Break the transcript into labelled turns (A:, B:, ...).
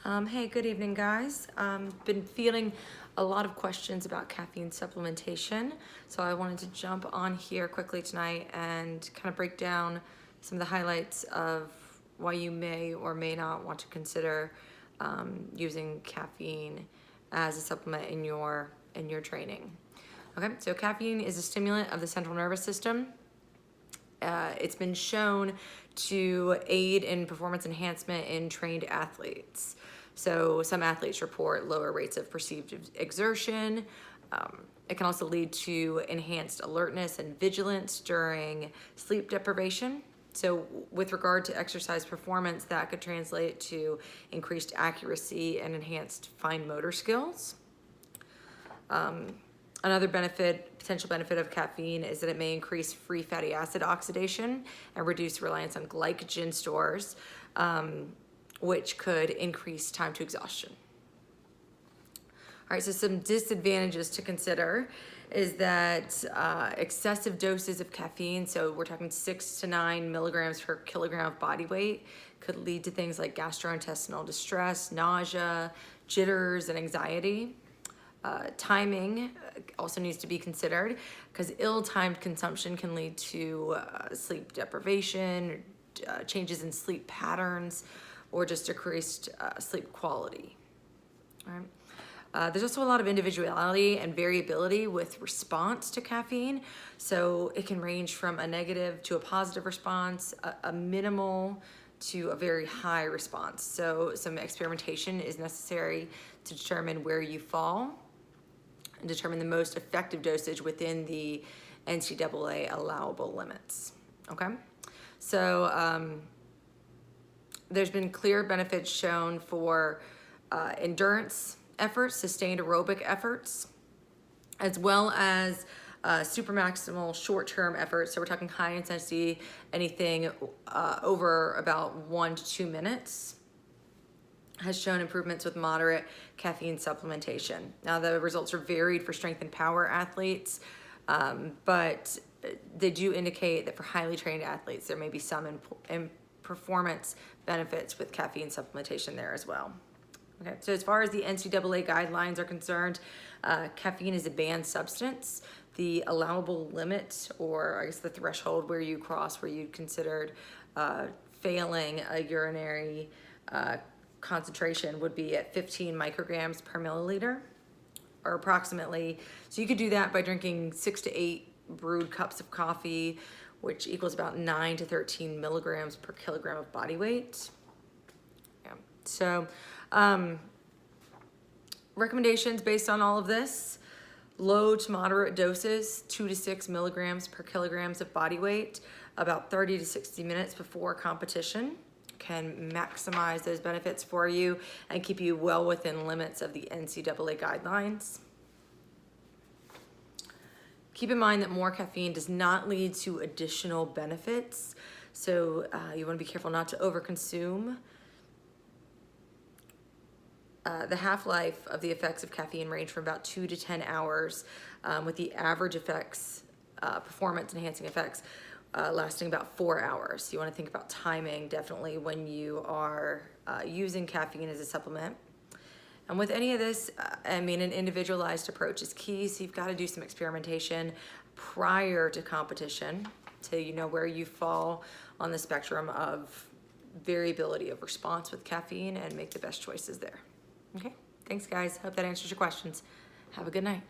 A: Hey, good evening, guys. Been feeling a lot of questions about caffeine supplementation, so I wanted to jump on here quickly tonight and kind of break down some of the highlights of why you may or may not want to consider using caffeine as a supplement in your training. Okay, so caffeine is a stimulant of the central nervous system. It's been shown to aid in performance enhancement in trained athletes. So some athletes report lower rates of perceived exertion. It can also lead to enhanced alertness and vigilance during sleep deprivation. So with regard to exercise performance, that could translate to increased accuracy and enhanced fine motor skills. Another potential benefit of caffeine is that it may increase free fatty acid oxidation and reduce reliance on glycogen stores, which could increase time to exhaustion. All right, so some disadvantages to consider is that excessive doses of caffeine, so we're talking 6 to 9 milligrams per kilogram of body weight, could lead to things like gastrointestinal distress, nausea, jitters, and anxiety. Timing also needs to be considered because ill-timed consumption can lead to sleep deprivation, changes in sleep patterns, or just decreased sleep quality. All right. There's also a lot of individuality and variability with response to caffeine. So it can range from a negative to a positive response, a minimal to a very high response. So some experimentation is necessary to determine where you fall and determine the most effective dosage within the NCAA allowable limits, okay? So there's been clear benefits shown for endurance efforts, sustained aerobic efforts, as well as super maximal short-term efforts. So we're talking high intensity, anything over about 1 to 2 minutes, has shown improvements with moderate caffeine supplementation. Now, the results are varied for strength and power athletes, but they do indicate that for highly trained athletes, there may be some performance benefits with caffeine supplementation there as well. Okay, so as far as the NCAA guidelines are concerned, caffeine is a banned substance. The allowable limit, or I guess the threshold where you cross, where you considered failing a urinary concentration would be at 15 micrograms per milliliter, or approximately. So you could do that by drinking 6 to 8 brewed cups of coffee, which equals about 9 to 13 milligrams per kilogram of body weight. Yeah. So recommendations based on all of this: low to moderate doses, 2 to 6 milligrams per kilograms of body weight, about 30 to 60 minutes before competition, can maximize those benefits for you and keep you well within limits of the NCAA guidelines. Keep in mind that more caffeine does not lead to additional benefits, so you want to be careful not to overconsume. The half-life of the effects of caffeine range from about 2 to 10 hours, with the average effects, performance-enhancing effects, lasting about 4 hours. You want to think about timing definitely when you are using caffeine as a supplement. And with any of this, an individualized approach is key, so you've got to do some experimentation prior to competition so you know where you fall on the spectrum of variability of response with caffeine and make the best choices there. Okay, thanks guys. Hope that answers your questions. Have a good night.